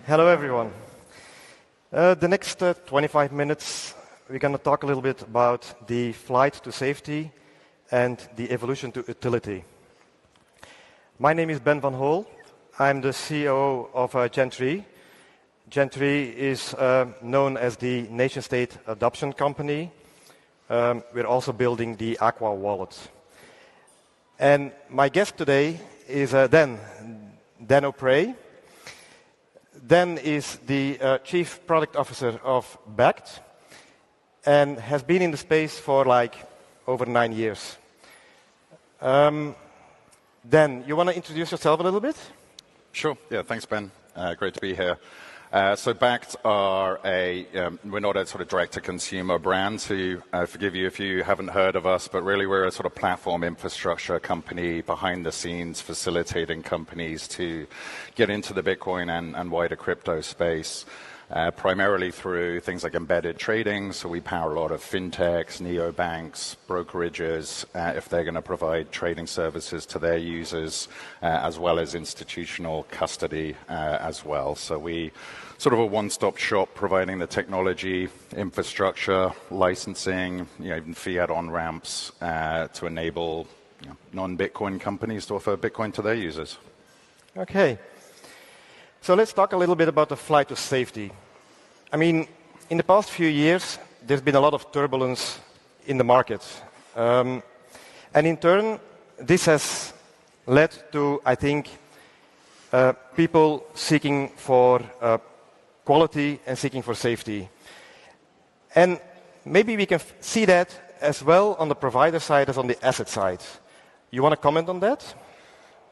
Hello, everyone. The next 25 minutes, we're going to talk a little bit about the flight to safety and the evolution to utility. My name is Ben van Hool. I'm the CEO of Gen3. Gen3 is known as the nation-state adoption company. We're also building the Aqua wallet. And my guest today is Dan O'Prey. Dan is the Chief Product Officer of Bakkt and has been in the space for over 9 years. Dan, you want to introduce yourself a little bit? Sure. Yeah, thanks, Ben. Great to be here. So Bakkt are we're not a sort of direct-to-consumer brand, so forgive you if you haven't heard of us, but really we're a sort of platform infrastructure company behind the scenes facilitating companies to get into the Bitcoin and wider crypto space, primarily through things like embedded trading. So we power a lot of fintechs, neobanks, brokerages, if they're going to provide trading services to their users, as well as institutional custody as well. So we sort of a one-stop shop providing the technology, infrastructure, licensing, even fiat on-ramps to enable non-Bitcoin companies to offer Bitcoin to their users. Okay. So let's talk a little bit about the flight to safety. I mean, in the past few years, there's been a lot of turbulence in the market. And in turn, this has led to, I think, people seeking for quality and seeking for safety. And maybe we can see that as well on the provider side as on the asset side. You want to comment on that?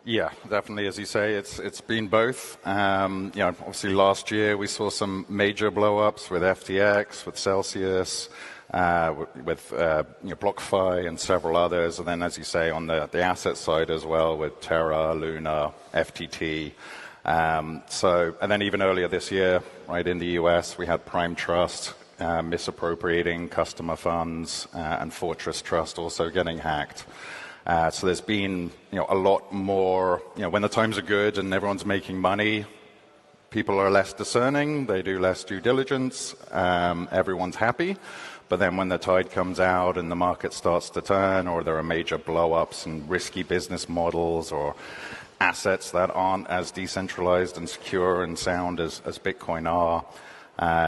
Yeah, definitely. As you say, it's been both. Obviously last year we saw some major blow-ups with FTX, with Celsius, with BlockFi and several others. And then, as you say, on the asset side as well with Terra, Luna, FTT. And then even earlier this year, right in the US, we had Prime Trust misappropriating customer funds and Fortress Trust also getting hacked. So there's been a lot more, when the times are good and everyone's making money, people are less discerning, they do less due diligence, everyone's happy. But then when the tide comes out and the market starts to turn, or there are major blow-ups and risky business models or assets that aren't as decentralized and secure and sound as Bitcoin are,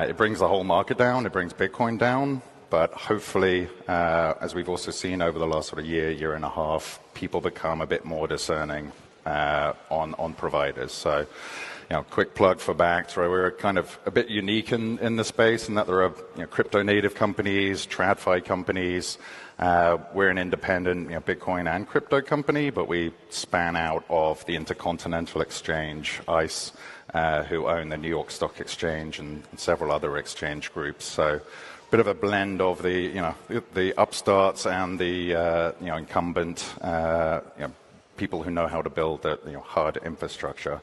it brings the whole market down, it brings Bitcoin down. But hopefully, as we've also seen over the last sort of year and a half, people become a bit more discerning on providers. So, quick plug for Bakkt. Right? We're kind of a bit unique in the space in that there are crypto-native companies, TradFi companies. We're an independent Bitcoin and crypto company, but we span out of the Intercontinental Exchange, ICE, who own the New York Stock Exchange and several other exchange groups. So bit of a blend of the upstarts and the incumbent people who know how to build the hard infrastructure.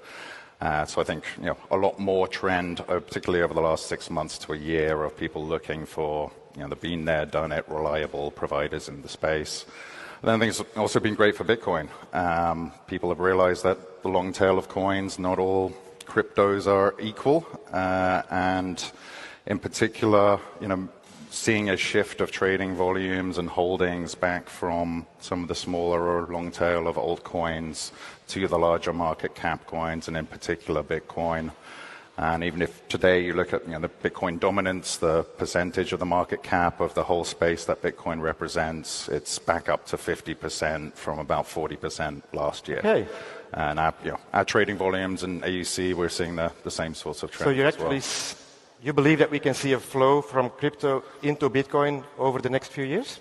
So I think a lot more trend, particularly over the last 6 months to a year, of people looking for the been there, done it, reliable providers in the space. And then I think it's also been great for Bitcoin. People have realized that the long tail of coins, not all cryptos are equal, and in particular, seeing a shift of trading volumes and holdings back from some of the smaller or long tail of altcoins to the larger market cap coins, and in particular Bitcoin. And even if today you look at the Bitcoin dominance, the percentage of the market cap of the whole space that Bitcoin represents, it's back up to 50% from about 40% last year. Okay. And our trading volumes and AUC, we're seeing the same sorts of trends. So you actually you believe that we can see a flow from crypto into Bitcoin over the next few years?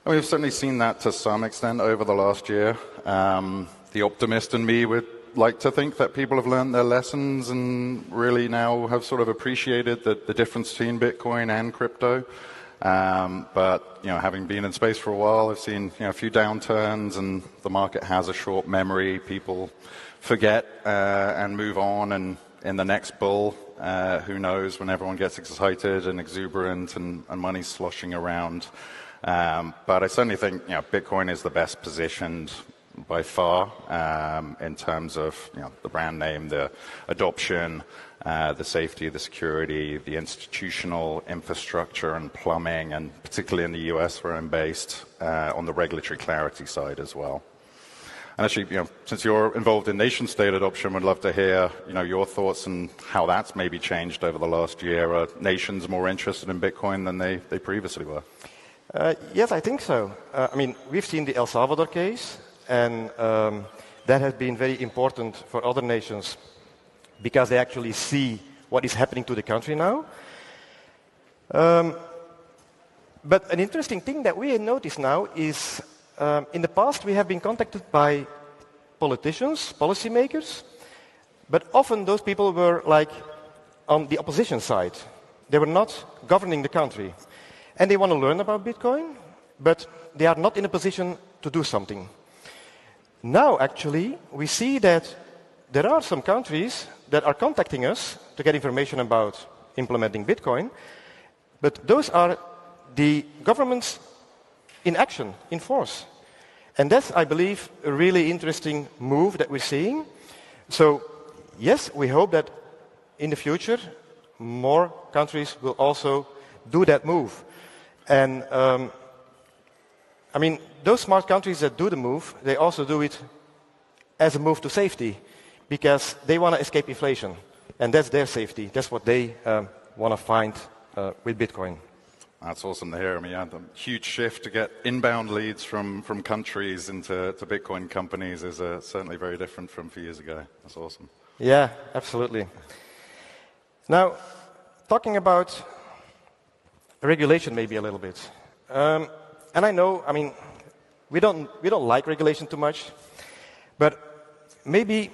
We've certainly seen that to some extent over the last year. The optimist in me would like to think that people have learned their lessons and really now have sort of appreciated the difference between Bitcoin and crypto. But having been in space for a while, I've seen a few downturns, and the market has a short memory. People forget and move on, and in the next bull, who knows, when everyone gets excited and exuberant and money's sloshing around. But I certainly think Bitcoin is the best positioned by far in terms of the brand name, the adoption, the safety, the security, the institutional infrastructure and plumbing, and particularly in the US where I'm based, on the regulatory clarity side as well. And actually, since you're involved in nation-state adoption, we'd love to hear, your thoughts on how that's maybe changed over the last year. Are nations more interested in Bitcoin than they previously were? Yes, I think so. We've seen the El Salvador case, and that has been very important for other nations because they actually see what is happening to the country now. But an interesting thing that we notice now is in the past, we have been contacted by politicians, policymakers, but often those people were on the opposition side. They were not governing the country. And they want to learn about Bitcoin, but they are not in a position to do something. Now, actually, we see that there are some countries that are contacting us to get information about implementing Bitcoin, but those are the governments in action, in force. And that's, I believe, a really interesting move that we're seeing. So, yes, we hope that in the future, more countries will also do that move. And, those smart countries that do the move, they also do it as a move to safety, because they want to escape inflation. And that's their safety. That's what they want to find with Bitcoin. That's awesome to hear. The huge shift to get inbound leads from countries into Bitcoin companies is certainly very different from a few years ago. That's awesome. Yeah, absolutely. Now, talking about regulation maybe a little bit. And I know, we don't like regulation too much, but maybe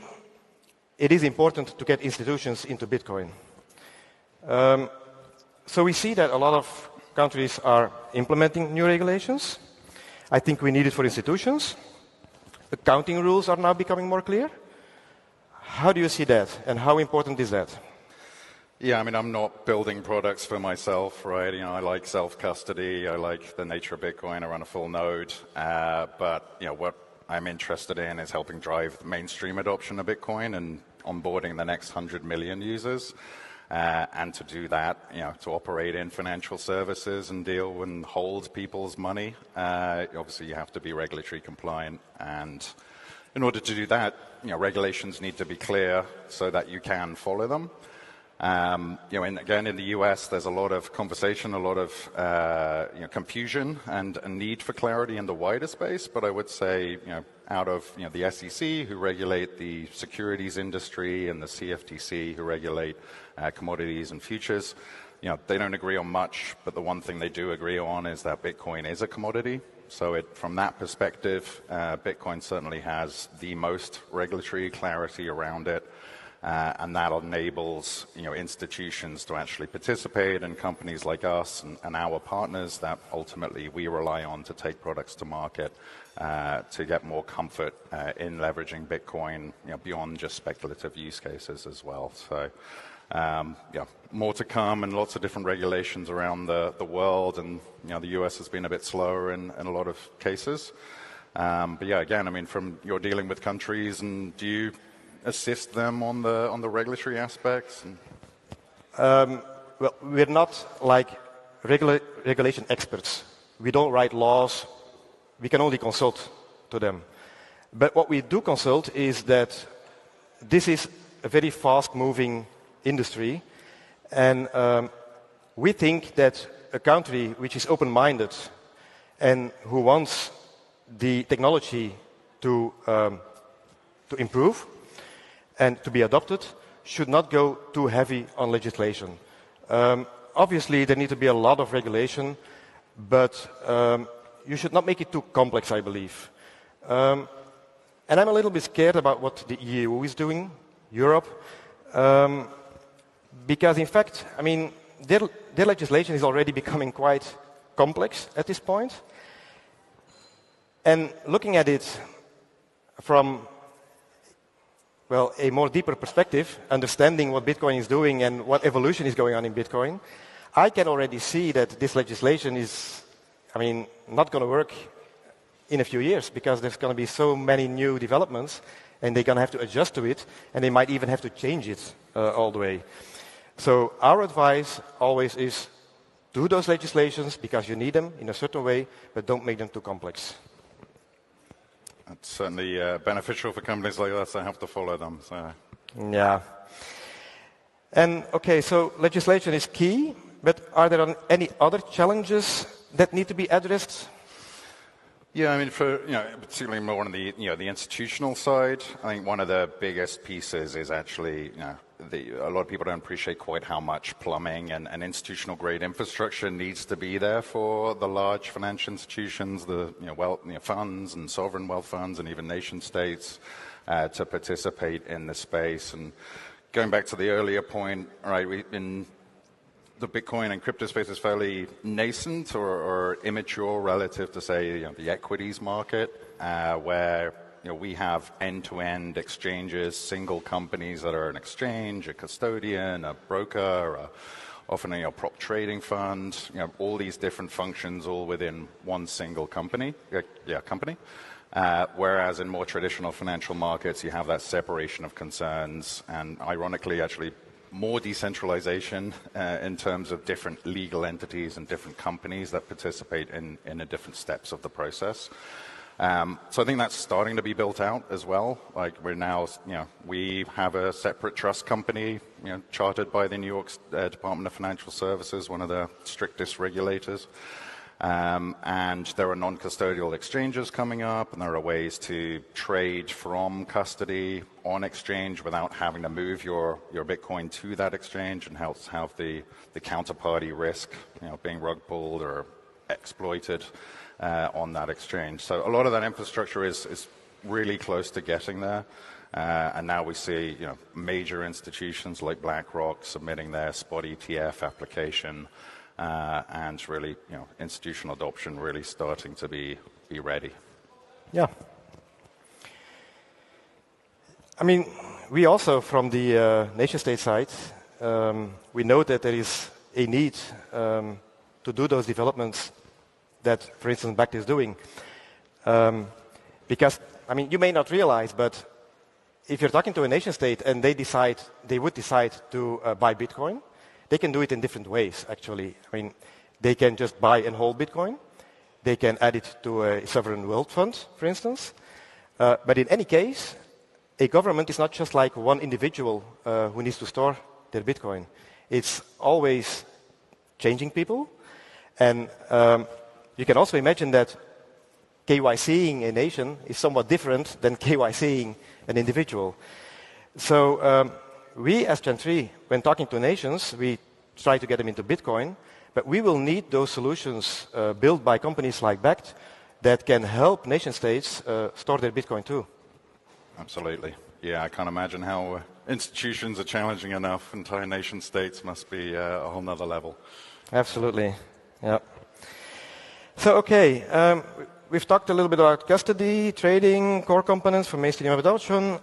it is important to get institutions into Bitcoin. So we see that a lot of countries are implementing new regulations. I think we need it for institutions. Accounting rules are now becoming more clear. How do you see that, and how important is that? Yeah, I'm not building products for myself, right? I like self-custody. I like the nature of Bitcoin. I run a full node. But what I'm interested in is helping drive the mainstream adoption of Bitcoin and onboarding the next 100 million users. And to do that, to operate in financial services and deal and hold people's money, obviously you have to be regulatory compliant. And in order to do that, regulations need to be clear so that you can follow them. Again, in the US, there's a lot of conversation, a lot of confusion and a need for clarity in the wider space. But I would say, out of the SEC, who regulate the securities industry, and the CFTC, who regulate commodities and futures, they don't agree on much. But the one thing they do agree on is that Bitcoin is a commodity. So from that perspective, Bitcoin certainly has the most regulatory clarity around it. And that enables institutions to actually participate, and companies like us and our partners that ultimately we rely on to take products to market to get more comfort in leveraging Bitcoin beyond just speculative use cases as well. So more to come, and lots of different regulations around the world, and the US has been a bit slower in a lot of cases. But yeah, again, from you're dealing with countries, and do you assist them on the regulatory aspects? Well, we're not like regulation experts. We don't write laws. We can only consult to them. But what we do consult is that this is a very fast-moving industry, and we think that a country which is open-minded and who wants the technology to improve and to be adopted should not go too heavy on legislation. Obviously, there needs to be a lot of regulation, but you should not make it too complex, I believe. And I'm a little bit scared about what the EU is doing, Europe, because in fact, their legislation is already becoming quite complex at this point. And looking at it from a more deeper perspective, understanding what Bitcoin is doing and what evolution is going on in Bitcoin, I can already see that this legislation is, not going to work in a few years because there's going to be so many new developments and they're going to have to adjust to it and they might even have to change it all the way. So our advice always is do those legislations because you need them in a certain way, but don't make them too complex. It's certainly beneficial for companies like us that have to follow them. So. Yeah. And okay, so legislation is key, but are there any other challenges that need to be addressed? Yeah, I mean, particularly more on the institutional side, I think one of the biggest pieces is actually, a lot of people don't appreciate quite how much plumbing and institutional grade infrastructure needs to be there for the large financial institutions, funds and sovereign wealth funds and even nation states to participate in the space. And going back to the earlier point, right, the Bitcoin and crypto space is fairly nascent or immature relative to, say, the equities market, where we have end-to-end exchanges, single companies that are an exchange, a custodian, a broker, often a prop trading fund, all these different functions all within one single company. Whereas in more traditional financial markets, you have that separation of concerns and, ironically, actually more decentralization in terms of different legal entities and different companies that participate in the different steps of the process. So I think that's starting to be built out as well. Like we're now, we have a separate trust company, chartered by the New York Department of Financial Services, one of the strictest regulators. And there are non-custodial exchanges coming up, and there are ways to trade from custody on exchange without having to move your Bitcoin to that exchange and have the counterparty risk, being rug pulled or exploited on that exchange. So a lot of that infrastructure is really close to getting there. And now we see major institutions like BlackRock submitting their spot ETF application. And really, institutional adoption really starting to be ready. Yeah. I mean, we also, from the nation-state side, we know that there is a need to do those developments that, for instance, BACT is doing. Because, I mean, you may not realize, but if you're talking to a nation-state and they would decide to buy Bitcoin, they can do it in different ways, actually. I mean, they can just buy and hold Bitcoin. They can add it to a sovereign wealth fund, for instance. But in any case, a government is not just like one individual who needs to store their Bitcoin. It's always changing people. And you can also imagine that KYCing a nation is somewhat different than KYCing an individual. So we, as Gen3, when talking to nations, we try to get them into Bitcoin, but we will need those solutions built by companies like BACT that can help nation-states store their Bitcoin too. Absolutely. Yeah, I can't imagine how institutions are challenging enough. Entire nation-states must be a whole nother level. Absolutely. Yeah. So, okay, we've talked a little bit about custody, trading, core components for mainstream adoption.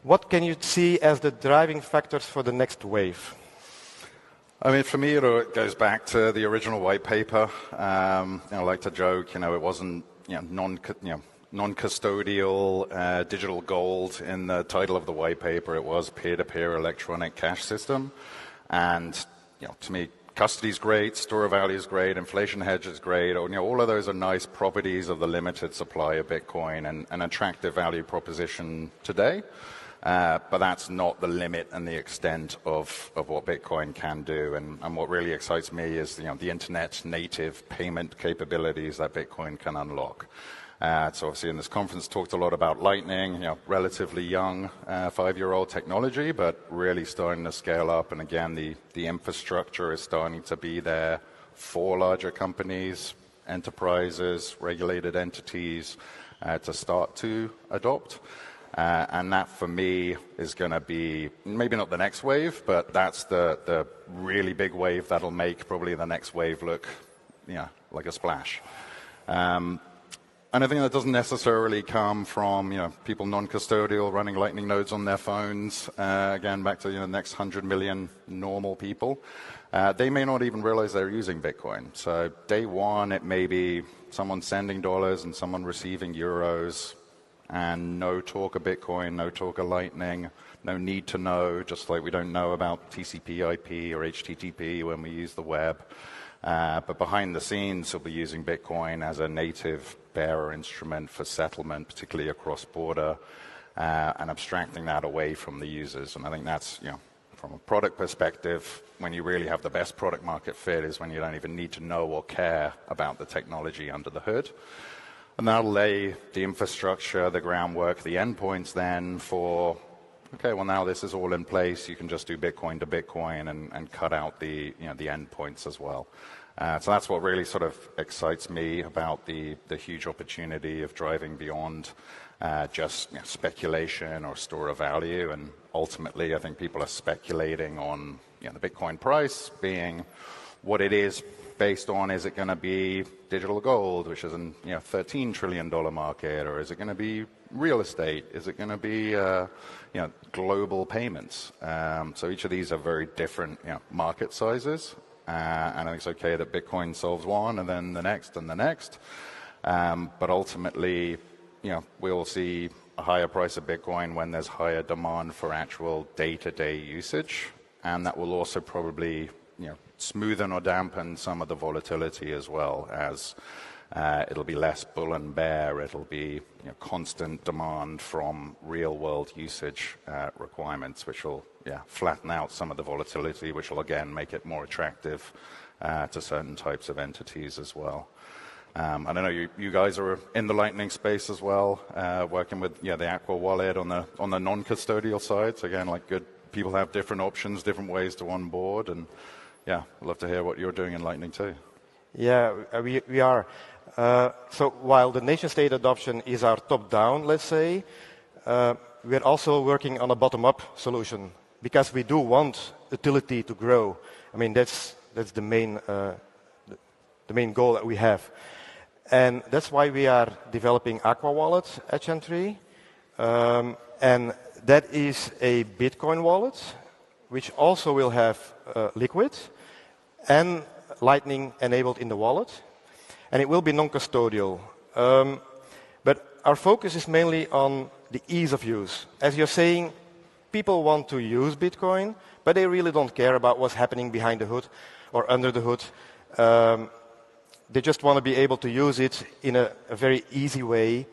What can you see as the driving factors for the next wave? I mean, for me, it goes back to the original white paper. I like to joke, it wasn't non-custodial digital gold in the title of the white paper. It was peer-to-peer electronic cash system. And, to me, custody is great, store of value is great, inflation hedge is great. All of those are nice properties of the limited supply of Bitcoin and an attractive value proposition today. But that's not the limit and the extent of what Bitcoin can do. And what really excites me is the internet native payment capabilities that Bitcoin can unlock. So obviously in this conference talked a lot about Lightning, relatively young 5-year-old technology, but really starting to scale up. And again, the infrastructure is starting to be there for larger companies, enterprises, regulated entities to start to adopt. And that, for me, is going to be maybe not the next wave, but that's the really big wave that'll make probably the next wave look, like a splash. And I think that doesn't necessarily come from people non-custodial running Lightning nodes on their phones. Again, back to the next 100 million normal people. They may not even realize they're using Bitcoin. So day one, it may be someone sending dollars and someone receiving euros, and no talk of Bitcoin, no talk of Lightning, no need to know, just like we don't know about TCP/IP or HTTP when we use the web. But behind the scenes, we'll be using Bitcoin as a native bearer instrument for settlement, particularly across border, and abstracting that away from the users. And I think that's, from a product perspective, when you really have the best product market fit is when you don't even need to know or care about the technology under the hood. And that'll lay the infrastructure, the groundwork, the endpoints then for, okay, well now this is all in place, you can just do Bitcoin to Bitcoin and cut out the endpoints as well. So that's what really sort of excites me about the huge opportunity of driving beyond just speculation or store of value. And ultimately, I think people are speculating on the Bitcoin price being what it is based on. Is it going to be digital gold, which is a $13 trillion market, or is it going to be real estate? Is it going to be global payments? So each of these are very different market sizes. And I think it's okay that Bitcoin solves one and then the next and the next. But ultimately, we'll see a higher price of Bitcoin when there's higher demand for actual day-to-day usage. And that will also probably smoothen or dampen some of the volatility as well, as it'll be less bull and bear. It'll be constant demand from real-world usage requirements, which will flatten out some of the volatility, which will again make it more attractive to certain types of entities as well. And I know you guys are in the Lightning space as well, working with the Aqua wallet on the non-custodial side. So again, like good people have different options, different ways to onboard, and I'd love to hear what you're doing in Lightning too. Yeah, we are. So while the nation-state adoption is our top-down, let's say, we're also working on a bottom-up solution because we do want utility to grow. I mean, that's the main goal that we have. And that's why we are developing Aqua Wallet at Chantry. And that is a Bitcoin wallet, which also will have Liquid and Lightning enabled in the wallet. And it will be non-custodial. But our focus is mainly on the ease of use. As you're saying, people want to use Bitcoin, but they really don't care about what's happening behind the hood or under the hood. They just want to be able to use it in a very easy way.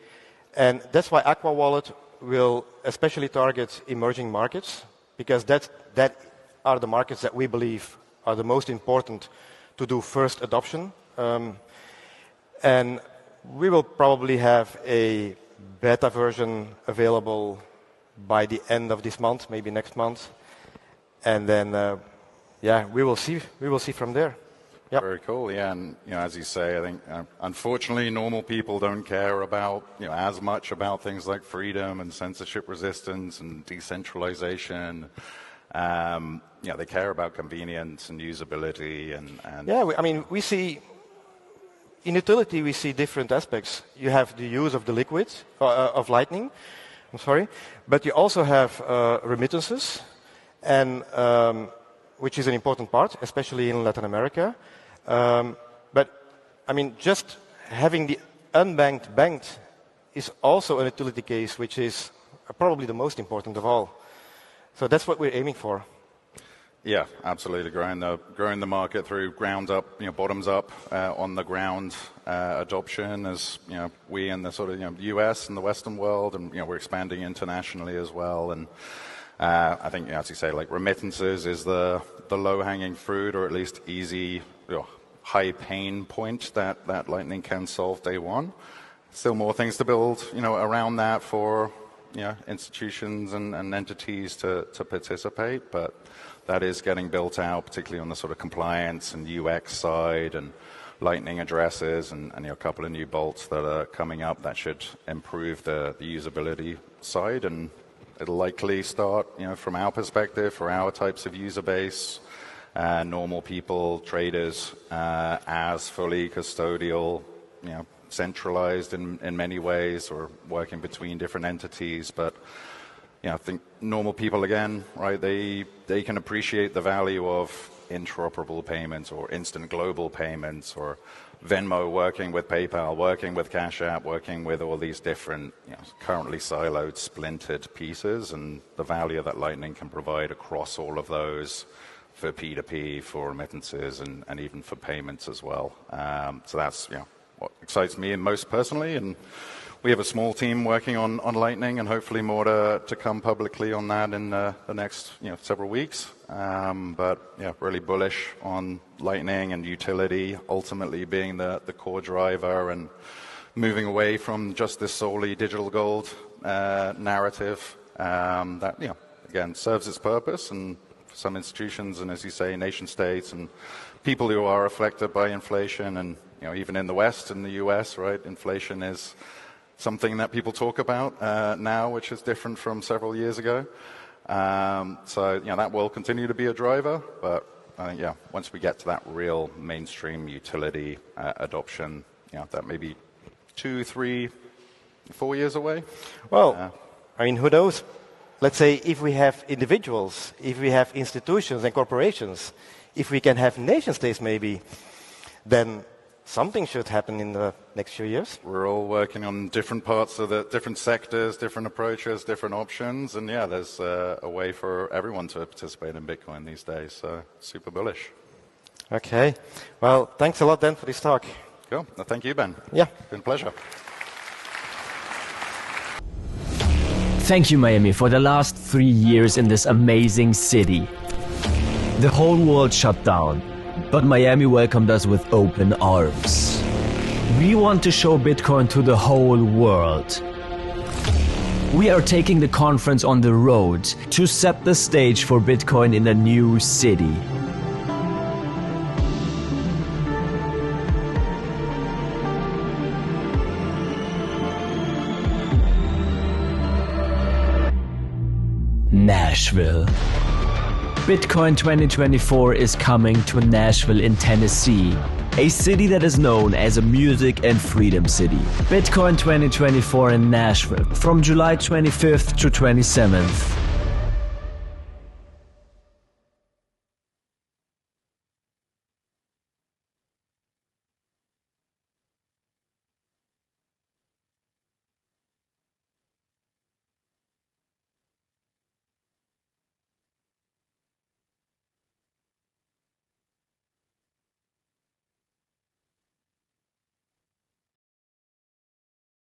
And that's why Aqua Wallet will especially target emerging markets, because that are the markets that we believe are the most important to do first adoption. And we will probably have a beta version available by the end of this month, maybe next month. And then, we will see. We will see from there. Yep. Very cool. Yeah, and as you say, I think unfortunately normal people don't care about as much about things like freedom and censorship resistance and decentralization. They care about convenience and usability and we see. In utility, we see different aspects. You have the use of the liquid, of Lightning, but you also have remittances, and which is an important part, especially in Latin America. But just having the unbanked banked is also a utility case, which is probably the most important of all. So that's what we're aiming for. Yeah, absolutely. Growing the market through ground up, bottoms up, on the ground adoption, as we in the sort of US and the Western world, and we're expanding internationally as well. And I think, as you say, like remittances is the low hanging fruit, or at least easy, high pain point that Lightning can solve day one. Still more things to build, around that for institutions and entities to participate, but that is getting built out, particularly on the sort of compliance and UX side, and Lightning addresses and a couple of new bolts that are coming up that should improve the usability side. And it'll likely start, from our perspective, for our types of user base, normal people, traders, as fully custodial, centralized in many ways or working between different entities. But I think normal people, again, right, they can appreciate the value of interoperable payments or instant global payments, or Venmo working with PayPal, working with Cash App, working with all these different currently siloed, splintered pieces, and the value that Lightning can provide across all of those for P2P, for remittances, and even for payments as well. So that's what excites me most personally, and we have a small team working on Lightning, and hopefully more to come publicly on that in the next several weeks. But really bullish on Lightning and utility ultimately being the core driver, and moving away from just this solely digital gold narrative that again serves its purpose, and for some institutions, and as you say, nation states and people who are affected by inflation, and even in the West, in the US, right, inflation is something that people talk about now, which is different from several years ago. So that will continue to be a driver, but once we get to that real mainstream utility adoption, that may be 2, 3, 4 years away. Well, I mean, who knows? Let's say if we have individuals, if we have institutions and corporations, if we can have nation states maybe, then something should happen in the next few years. We're all working on different parts of the different sectors, different approaches, different options, and there's a way for everyone to participate in Bitcoin these days. So super bullish. Okay. Well, thanks a lot, Dan, for this talk. Cool. Well, thank you, Ben. Yeah. Been a pleasure. Thank you, Miami, for the last 3 years in this amazing city. The whole world shut down, but Miami welcomed us with open arms. We want to show Bitcoin to the whole world. We are taking the conference on the road to set the stage for Bitcoin in a new city. Nashville. Bitcoin 2024 is coming to Nashville in Tennessee, a city that is known as a music and freedom city. Bitcoin 2024 in Nashville from July 25th to 27th.